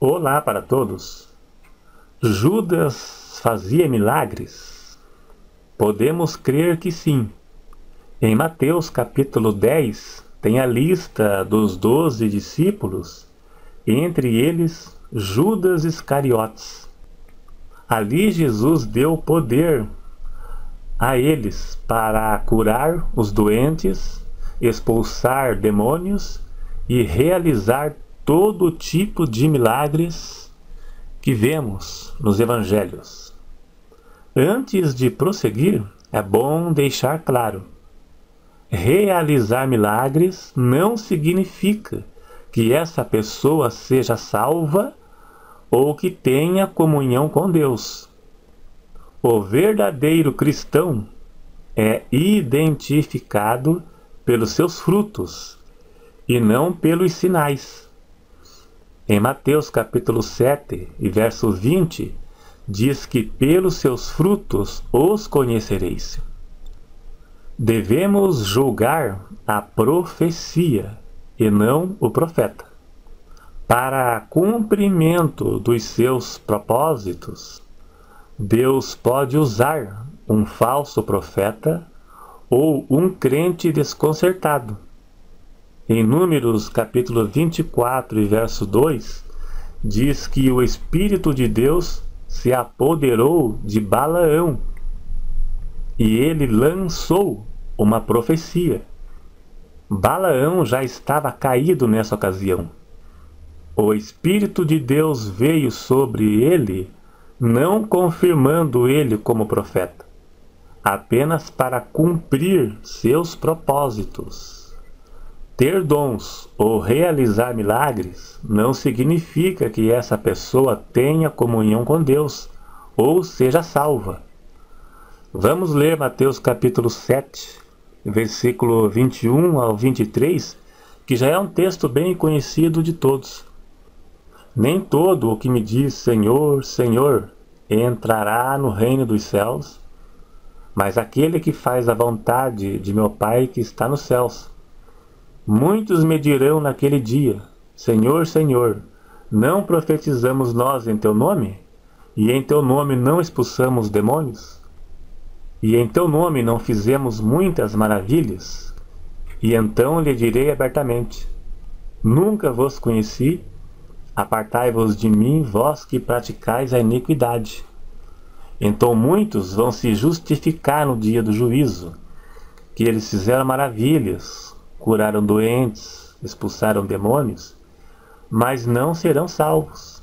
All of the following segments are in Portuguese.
Olá para todos. Judas fazia milagres? Podemos crer que sim. Em Mateus capítulo 10 tem a lista dos 12 discípulos, entre eles Judas Iscariotes. Ali Jesus deu poder a eles para curar os doentes, expulsar demônios e realizar todo tipo de milagres que vemos nos evangelhos. Antes de prosseguir, é bom deixar claro: realizar milagres não significa que essa pessoa seja salva ou que tenha comunhão com Deus. O verdadeiro cristão é identificado pelos seus frutos e não pelos sinais. Em Mateus capítulo 7 e verso 20, diz que pelos seus frutos os conhecereis. Devemos julgar a profecia e não o profeta. Para cumprimento dos seus propósitos, Deus pode usar um falso profeta ou um crente desconcertado. Em Números capítulo 24 e verso 2, diz que o Espírito de Deus se apoderou de Balaão e ele lançou uma profecia. Balaão já estava caído nessa ocasião. O Espírito de Deus veio sobre ele, não confirmando ele como profeta, apenas para cumprir seus propósitos. Ter dons ou realizar milagres não significa que essa pessoa tenha comunhão com Deus ou seja salva. Vamos ler Mateus capítulo 7, versículo 21 ao 23, que já é um texto bem conhecido de todos. Nem todo o que me diz Senhor, Senhor, entrará no reino dos céus, mas aquele que faz a vontade de meu Pai que está nos céus. Muitos me dirão naquele dia: Senhor, Senhor, não profetizamos nós em teu nome? E em teu nome não expulsamos demônios? E em teu nome não fizemos muitas maravilhas? E então lhe direi abertamente: nunca vos conheci, apartai-vos de mim, vós que praticais a iniquidade. Então muitos vão se justificar no dia do juízo, que eles fizeram maravilhas, curaram doentes, expulsaram demônios, mas não serão salvos.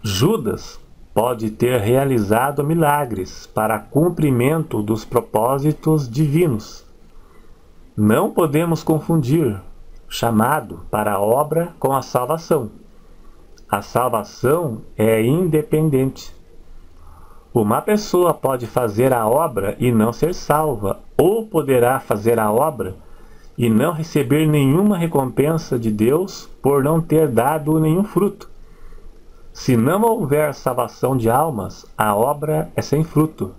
Judas pode ter realizado milagres para cumprimento dos propósitos divinos. Não podemos confundir chamado para a obra com a salvação. A salvação é independente. Uma pessoa pode fazer a obra e não ser salva, ou poderá fazer a obra e não receber nenhuma recompensa de Deus por não ter dado nenhum fruto. Se não houver salvação de almas, a obra é sem fruto.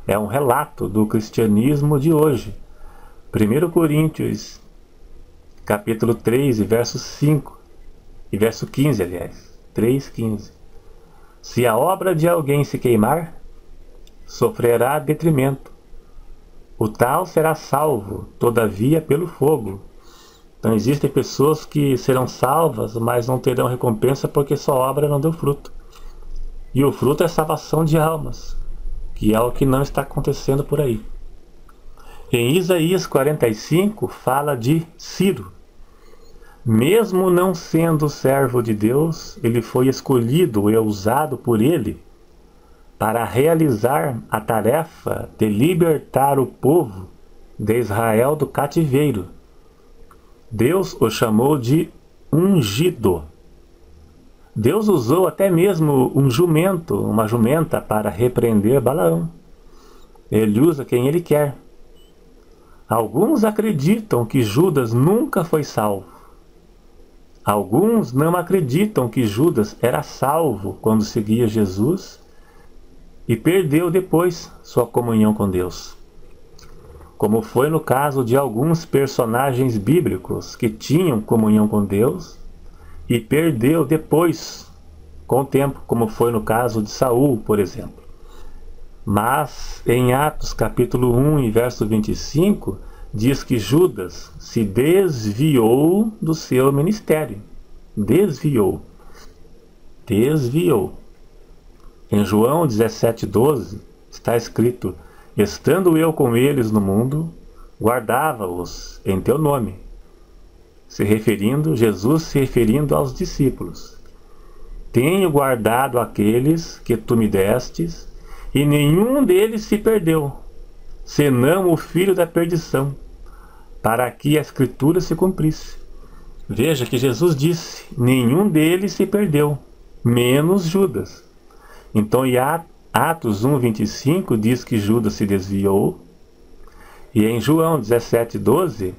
É um relato do cristianismo de hoje. 1 Coríntios, capítulo 3, verso 5, e verso 15, aliás, 3:15. Se a obra de alguém se queimar, sofrerá detrimento. O tal será salvo, todavia, pelo fogo. Então existem pessoas que serão salvas, mas não terão recompensa porque sua obra não deu fruto. E o fruto é salvação de almas, que é o que não está acontecendo por aí. Em Isaías 45 fala de Ciro. Mesmo não sendo servo de Deus, ele foi escolhido e usado por ele para realizar a tarefa de libertar o povo de Israel do cativeiro. Deus o chamou de ungido. Deus usou até mesmo um jumento, uma jumenta, para repreender Balaão. Ele usa quem ele quer. Alguns acreditam que Judas nunca foi salvo. Alguns não acreditam que Judas era salvo quando seguia Jesus e perdeu depois sua comunhão com Deus. Como foi no caso de alguns personagens bíblicos que tinham comunhão com Deus e perdeu depois, com o tempo, como foi no caso de Saul, por exemplo. Mas em Atos capítulo 1 e verso 25, diz que Judas se desviou do seu ministério. Desviou. Em João 17,12 está escrito: estando eu com eles no mundo, guardava-os em teu nome. Jesus se referindo aos discípulos. Tenho guardado aqueles que tu me destes, e nenhum deles se perdeu, senão o filho da perdição, para que a Escritura se cumprisse. Veja que Jesus disse: nenhum deles se perdeu, menos Judas. Então em Atos 1,25 diz que Judas se desviou, e em João 17,12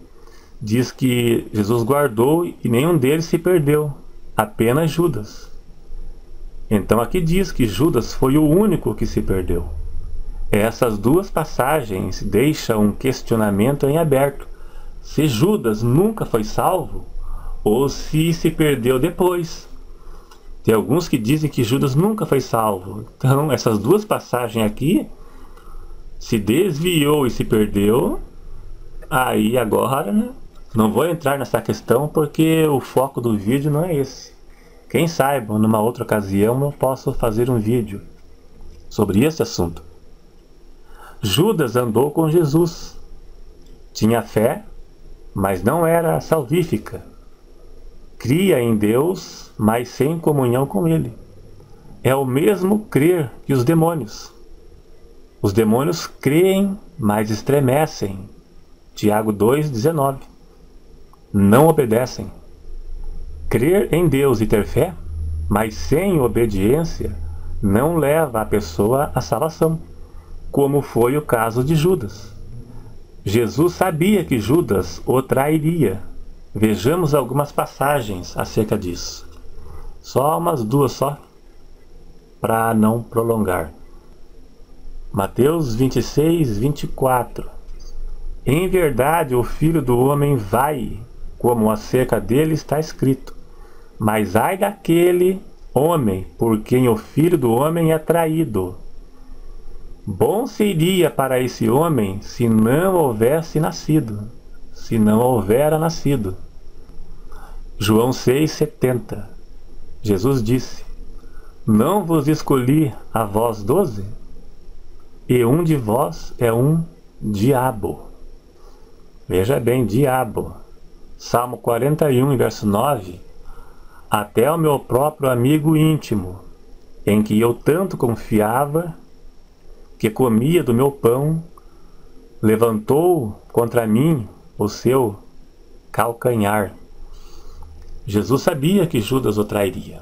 diz que Jesus guardou e nenhum deles se perdeu, apenas Judas. Então aqui diz que Judas foi o único que se perdeu. Essas duas passagens deixam um questionamento em aberto: se Judas nunca foi salvo ou se perdeu depois. Tem alguns que dizem que Judas nunca foi salvo. Então essas duas passagens aqui, se desviou e se perdeu, aí agora, né? Não vou entrar nessa questão porque o foco do vídeo não é esse. Quem sabe, numa outra ocasião eu posso fazer um vídeo sobre esse assunto. Judas andou com Jesus. Tinha fé, mas não era salvífica. Cria em Deus, mas sem comunhão com Ele. É o mesmo crer que os demônios. Os demônios creem, mas estremecem. Tiago 2,19. Não obedecem. Crer em Deus e ter fé, mas sem obediência, não leva a pessoa à salvação, como foi o caso de Judas. Jesus sabia que Judas o trairia. Vejamos algumas passagens acerca disso. Só umas duas só, para não prolongar. Mateus 26:24. Em verdade o Filho do Homem vai, como acerca dele está escrito. Mas ai daquele homem por quem o Filho do Homem é traído. Bom seria para esse homem se não houvesse nascido, se não houvera nascido. João 6,70. Jesus disse: não vos escolhi a vós 12? E um de vós é um diabo. Veja bem, diabo. Salmo 41, verso 9. Até o meu próprio amigo íntimo, em que eu tanto confiava, que comia do meu pão, levantou contra mim o seu calcanhar. Jesus sabia que Judas o trairia.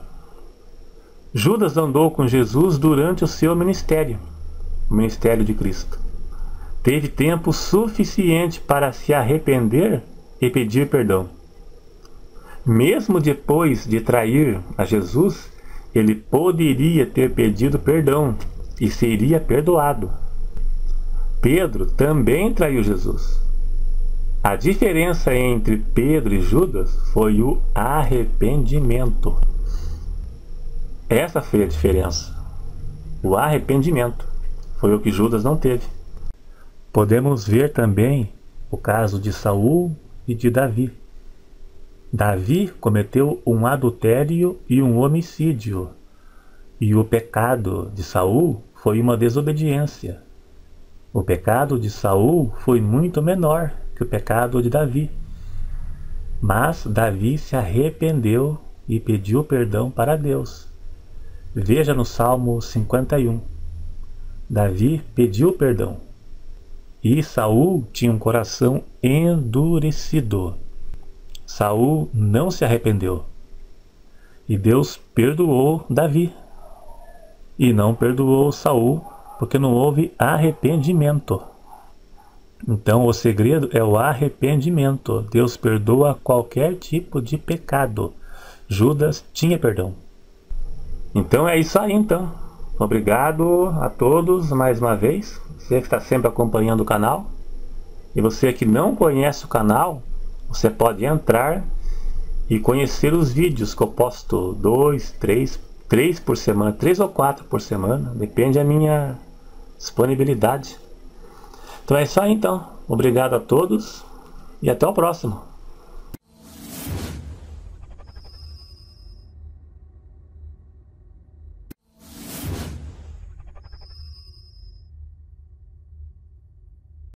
Judas andou com Jesus durante o seu ministério, o ministério de Cristo. Teve tempo suficiente para se arrepender e pedir perdão. Mesmo depois de trair a Jesus, ele poderia ter pedido perdão e seria perdoado. Pedro também traiu Jesus. A diferença entre Pedro e Judas foi o arrependimento. Essa foi a diferença. O arrependimento foi o que Judas não teve. Podemos ver também o caso de Saul e de Davi. Davi cometeu um adultério e um homicídio, e o pecado de Saul foi uma desobediência. O pecado de Saul foi muito menor que o pecado de Davi. Mas Davi se arrependeu e pediu perdão para Deus. Veja no Salmo 51. Davi pediu perdão. E Saul tinha um coração endurecido. Saul não se arrependeu. E Deus perdoou Davi. E não perdoou Saul, porque não houve arrependimento. Então o segredo é o arrependimento. Deus perdoa qualquer tipo de pecado. Judas tinha perdão. Então é isso aí então. Obrigado a todos mais uma vez. Você que está sempre acompanhando o canal. E você que não conhece o canal, você pode entrar e conhecer os vídeos que eu posto 2, 3 por semana, 3 ou 4 por semana, depende da minha disponibilidade. Então é isso aí então, obrigado a todos e até o próximo.